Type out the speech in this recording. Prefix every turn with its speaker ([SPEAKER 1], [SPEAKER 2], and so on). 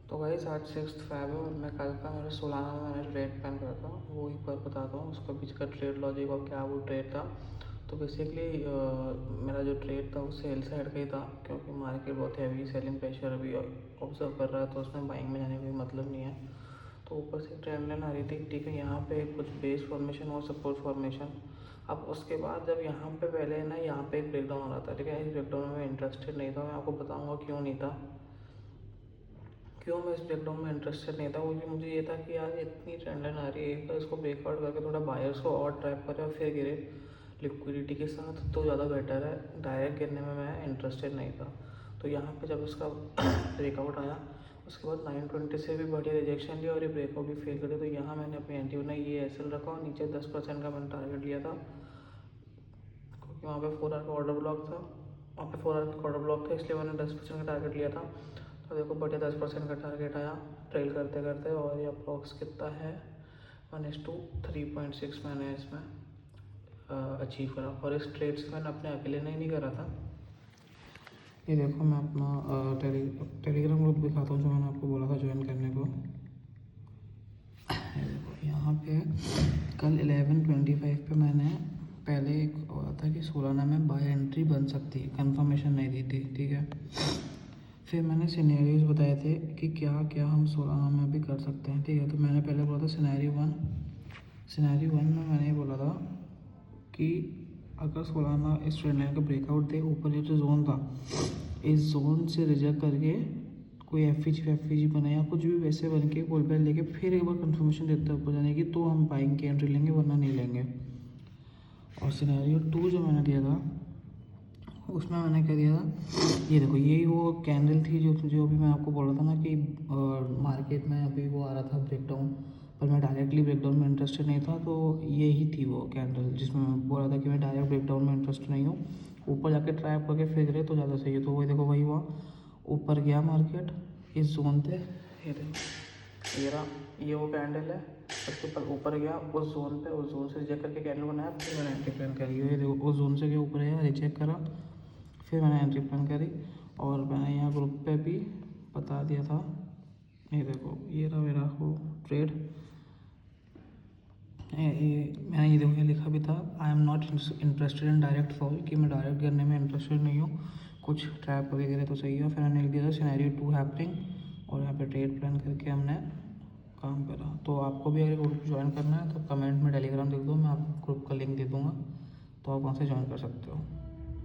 [SPEAKER 1] तो गाइस आज 6 फेब है और मैं कल का मेरा सोलाना में मैंने ट्रेड प्लान करा था, वो एक बार बताता हूँ उसका बीच का ट्रेड लॉजिक और क्या वो ट्रेड था। तो बेसिकली मेरा जो ट्रेड था वो सेल साइड का ही था, क्योंकि मार्केट बहुत हैवी सेलिंग प्रेशर अभी ऑब्जर्व कर रहा है, तो उसमें बाइंग में जाने का कोई मतलब नहीं है। तो ऊपर से ट्रेंड लाइन आ रही थी, ठीक है, यहाँ पे कुछ बेस फॉर्मेशन और सपोर्ट फॉर्मेशन। अब उसके बाद जब यहाँ पे पहले ना यहाँ पे एक ब्रेकडाउन हो रहा था, ठीक है, इस ब्रेकडाउन में इंटरेस्टेड नहीं था, मैं आपको बताऊँगा क्यों नहीं था। क्यों मैं इस ब्रेकडाउन में इंटरेस्टेड नहीं था, क्योंकि मुझे ये था कि यार इतनी ट्रेंड लाइन आ रही है, एक बार इसको ब्रेकआउट करके थोड़ा बायर्स को और ट्रैप करे और फिर गिरे लिक्विडिटी के साथ तो ज़्यादा बेटर है। डायरेक्ट गिरने में मैं इंटरेस्टेड नहीं था। तो यहाँ पे जब इसका ब्रेकआउट आया उसके बाद 920 से भी बढ़िया रिजेक्शन लिया और ये ब्रेकआउट भी फेल करे, तो यहाँ मैंने अपनी एंटी बनाई, ये एसएल रखा और नीचे 10% का मैंने टारगेट लिया था, क्योंकि वहाँ पे 4 आवर का ऑर्डर ब्लॉक था। वहाँ पे 4 आवर का ऑर्डर ब्लॉक था, इसलिए मैंने 10% का टारगेट लिया था। तो देखो बढ़िया 10% का टारगेट आया ट्रेल करते करते, और ये अप्रॉक्स कितना है 1:3.6 मैंने इसमें अचीव करा। और इस ट्रेड से मैंने अपने अकेले नहीं करा था। ये देखो मैं अपना टेलीग्राम ग्रुप दिखाता हूँ जो मैंने आपको बोला था ज्वाइन करने को। ये देखो यहाँ पे कल 11:25 पे मैंने पहले एक बोला था कि सोलाना में बाय एंट्री बन सकती है, कंफर्मेशन नहीं दी थी, ठीक है। फिर मैंने सिनेरियोज बताए थे कि क्या क्या हम सोलाना में भी कर सकते हैं, ठीक है। तो मैंने पहले बोला था सिनेरियो वन में मैंने ये बोला था कि अगर सोलाना इस ट्रेंड लाइन का ब्रेकआउट दे, ऊपर ये जो जोन था इस जोन से रिजेक्ट करके कोई एफ बने या कुछ भी वैसे बन के पुल बैक लेके फिर एक बार कंफर्मेशन देता है ऊपर जाने की, तो हम बाइंग की एंट्री लेंगे, वरना नहीं लेंगे। और सिनेरियो 2 जो मैंने दिया था उसमें मैंने क्या दिया था, ये देखो यही वो कैंडल थी जो अभी मैं आपको बोल रहा था ना कि मार्केट में अभी वो आ रहा था ब्रेकडाउन, पर मैं डायरेक्टली ब्रेकडाउन में इंटरेस्टेड नहीं था। तो यही थी वो कैंडल जिसमें मैं बोल रहा था कि मैं डायरेक्ट ब्रेकडाउन में इंटरेस्टेड नहीं हूँ, ऊपर जाके ट्रैप करके फिर गिरे तो ज़्यादा सही है। तो वही देखो वही हुआ, ऊपर गया मार्केट इस जोन पे, ये देखो ये रहा, ये वो कैंडल है, उसके ऊपर गया उस जोन पे, उस जोन से रिजेक्ट करके कैंडल बनाया, फिर मैंने एंट्री प्लान करी। ये देखो उस जोन से गया ऊपर गया रिजेक्ट करा, फिर मैंने एंट्री प्लान करी। और मैंने यहाँ ग्रुप पे भी बता दिया था, ये देखो ये रहा मेरा वो ट्रेड। मैंने ये देखो ये लिखा भी था, I am not interested in direct fall, कि मैं डायरेक्ट करने में इंटरेस्टेड नहीं हूँ, कुछ ट्रैप वगैरह तो सही है। फिर मैंने लिख दिया था सिनेरियो 2 हैपनिंग, और यहाँ पे ट्रेड प्लान करके हमने काम करा। तो आपको भी अगर ग्रुप ज्वाइन करना है तो कमेंट में टेलीग्राम लिख दो, मैं आपको ग्रुप का लिंक दे दूँगा, तो आप वहाँ से ज्वाइन कर सकते हो।